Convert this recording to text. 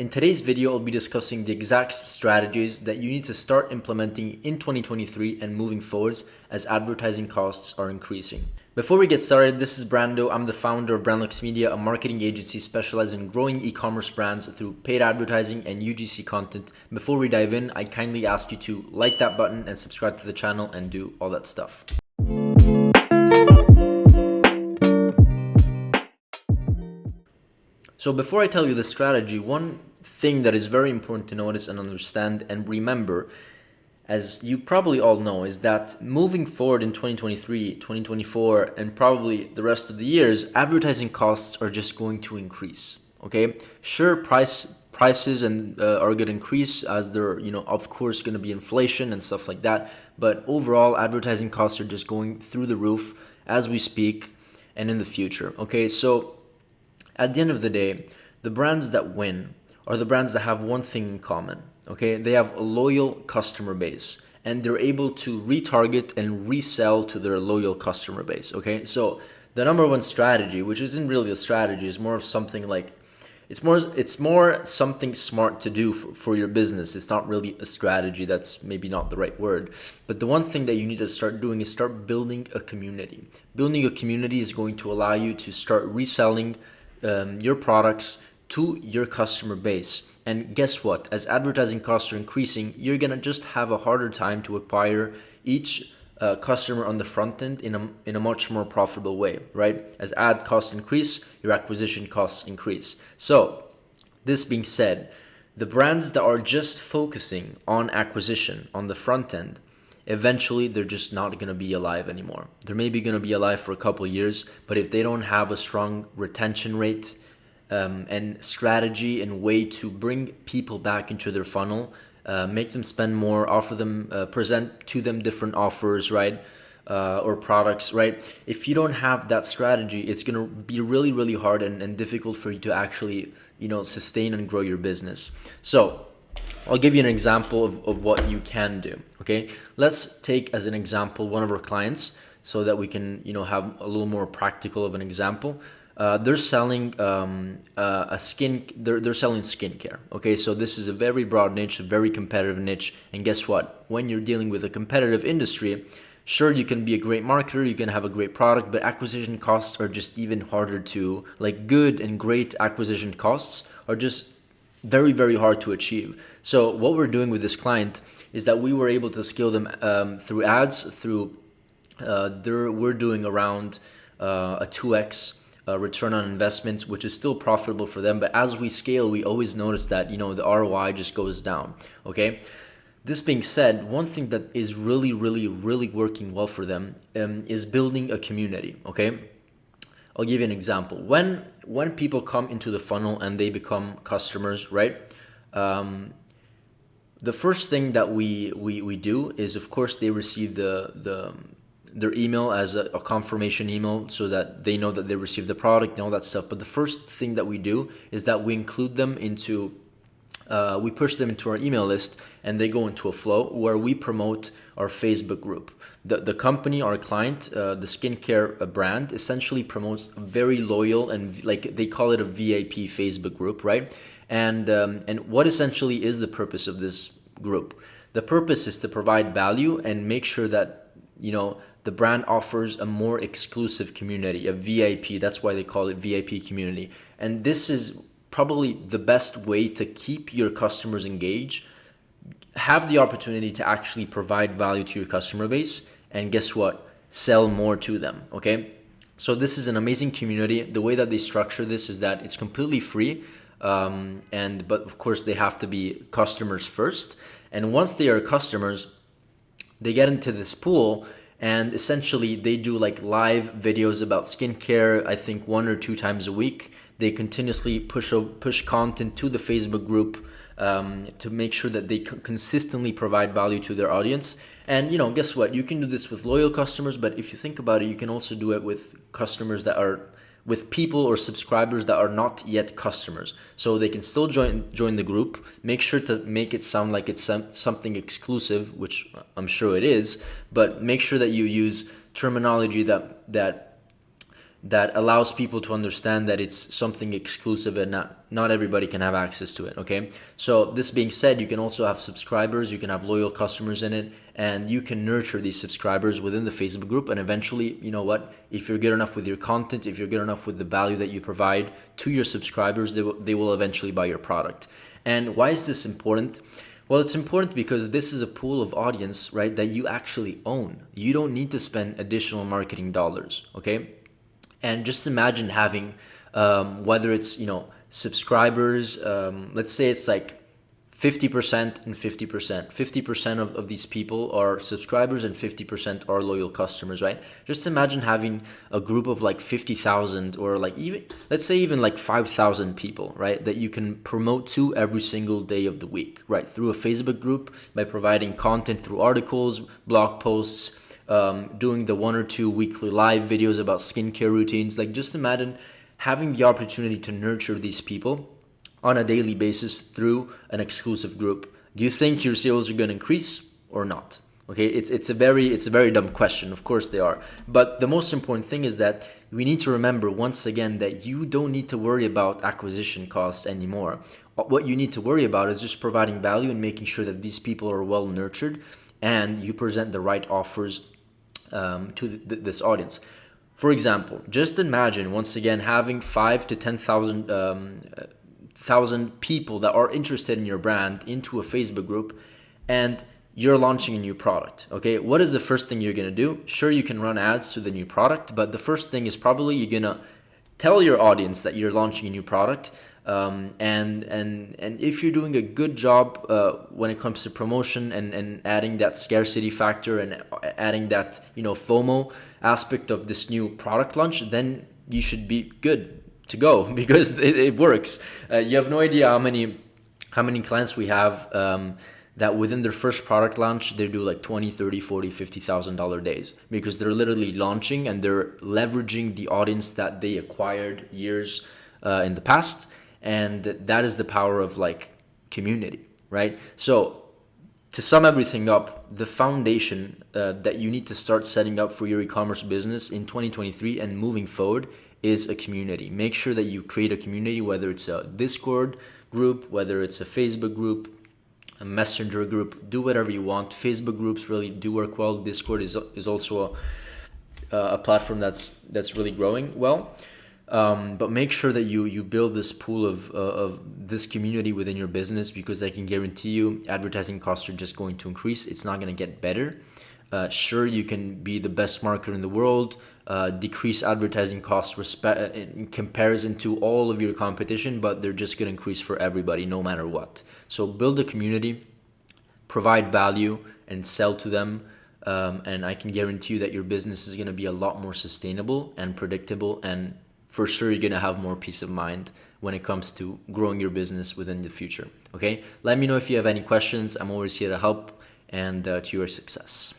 In today's video, I'll be discussing the exact strategies that you need to start implementing in 2023 and moving forwards as advertising costs are increasing. Before we get started, this is Brando. I'm the founder of Brandlux Media, a marketing agency specialized in growing e-commerce brands through paid advertising and UGC content. Before we dive in, I kindly ask you to like that button and subscribe to the channel and do all that stuff. So before I tell you the strategy, one thing that is very important to notice and understand and remember, as you probably all know, is that moving forward in 2023, 2024, and probably the rest of the years, advertising costs are just going to increase. Okay, sure, prices and are going to increase as there, of course, going to be inflation and stuff like that. But overall, advertising costs are just going through the roof as we speak and in the future. Okay, so at the end of the day, the brands that win are the brands that have one thing in common. Okay, they have a loyal customer base and they're able to retarget and resell to their loyal customer base. Okay, so the number one strategy, which isn't really a strategy, is more of something like it's more something smart to do for your business. It's not really a strategy. That's maybe not the right word. But the one thing that you need to start doing is start building a community. Building a community is going to allow you to start reselling your products to your customer base. And guess what? As advertising costs are increasing, you're gonna just have a harder time to acquire each customer on the front end in a much more profitable way, right? As ad costs increase, your acquisition costs increase. So this being said, the brands that are just focusing on acquisition on the front end, eventually they're just not going to be alive anymore. They're maybe going to be alive for a couple of years, but if they don't have a strong retention rate and strategy and way to bring people back into their funnel, make them spend more, offer them, present to them different offers, right? Or products, right? If you don't have that strategy, it's going to be really, really hard and difficult for you to actually, sustain and grow your business. So I'll give you an example of what you can do. Okay, let's take as an example one of our clients so that we can have a little more practical of an example. They're selling they're selling skincare. Okay, so this is a very broad niche, a very competitive niche. And guess what? When you're dealing with a competitive industry, sure, you can be a great marketer, you can have a great product, but acquisition costs are just even harder to, like, good and great acquisition costs are just very, very hard to achieve. So what we're doing with this client is that we were able to scale them through ads, through we're doing around a 2x return on investment, which is still profitable for them. But as we scale, we always notice that the ROI just goes down. Okay. This being said, one thing that is really, really, really working well for them is building a community. Okay. I'll give you an example. When people come into the funnel and they become customers, right? The first thing that we do is, of course, they receive their email as a confirmation email so that they know that they received the product and all that stuff. But the first thing that we do is that we include them into we push them into our email list and they go into a flow where we promote our Facebook group. The company, our client, the skincare brand, essentially promotes a very loyal and, like, they call it a VIP Facebook group, right? And what essentially is the purpose of this group? The purpose is to provide value and make sure that the brand offers a more exclusive community, a VIP. That's why they call it VIP community. And this is probably the best way to keep your customers engaged, have the opportunity to actually provide value to your customer base, and guess what? Sell more to them. Okay, so this is an amazing community. The way that they structure this is that it's completely free, but of course they have to be customers first. And once they are customers, they get into this pool. And essentially, they do like live videos about skincare, I think 1 or 2 times a week. They continuously push content to the Facebook group to make sure that they consistently provide value to their audience. And guess what? You can do this with loyal customers, but if you think about it, you can also do it with customers that are with people or subscribers that are not yet customers. So they can still join the group. Make sure to make it sound like it's something exclusive, which I'm sure it is, but make sure that you use terminology that that allows people to understand that it's something exclusive and not everybody can have access to it. Okay, so this being said, you can also have subscribers, you can have loyal customers in it, and you can nurture these subscribers within the Facebook group. And eventually, you know what, if you're good enough with your content, if you're good enough with the value that you provide to your subscribers, they will eventually buy your product. And why is this important? Well, it's important because this is a pool of audience, right, that you actually own. You don't need to spend additional marketing dollars. Okay, and just imagine having, whether it's, subscribers, let's say it's like 50% and 50%. 50% of these people are subscribers and 50% are loyal customers, right? Just imagine having a group of like 50,000 or like even, let's say even like 5,000 people, right? That you can promote to every single day of the week, right? Through a Facebook group, by providing content through articles, blog posts, doing the 1 or 2 weekly live videos about skincare routines. Like, just imagine having the opportunity to nurture these people on a daily basis through an exclusive group. Do you think your sales are going to increase or not? Okay, it's a very dumb question. Of course they are. But the most important thing is that we need to remember once again that you don't need to worry about acquisition costs anymore. What you need to worry about is just providing value and making sure that these people are well nurtured and you present the right offers to this audience. For example, just imagine once again having 5 to 10,000 thousand people that are interested in your brand into a Facebook group, and you're launching a new product. Okay, what is the first thing you're gonna do? Sure, you can run ads to the new product, but the first thing is probably you're gonna tell your audience that you're launching a new product. And if you're doing a good job when it comes to promotion and adding that scarcity factor and adding that FOMO aspect of this new product launch, then you should be good to go because it works. You have no idea how many clients we have that within their first product launch they do like 20, 30, 40, $50,000 days because they're literally launching and they're leveraging the audience that they acquired years in the past. And that is the power of like community, right? So to sum everything up, the foundation that you need to start setting up for your e-commerce business in 2023 and moving forward is a community. Make sure that you create a community, whether it's a Discord group, whether it's a Facebook group, a Messenger group, do whatever you want. Facebook groups really do work well. Discord is also a platform that's really growing well. But make sure that you build this pool of this community within your business, because I can guarantee you advertising costs are just going to increase. It's not going to get better. Sure, you can be the best marketer in the world, decrease advertising costs in comparison to all of your competition, but they're just going to increase for everybody no matter what. So build a community, provide value, and sell to them. And I can guarantee you that your business is going to be a lot more sustainable and predictable, and for sure you're going to have more peace of mind when it comes to growing your business within the future. Okay, let me know if you have any questions. I'm always here to help and to your success.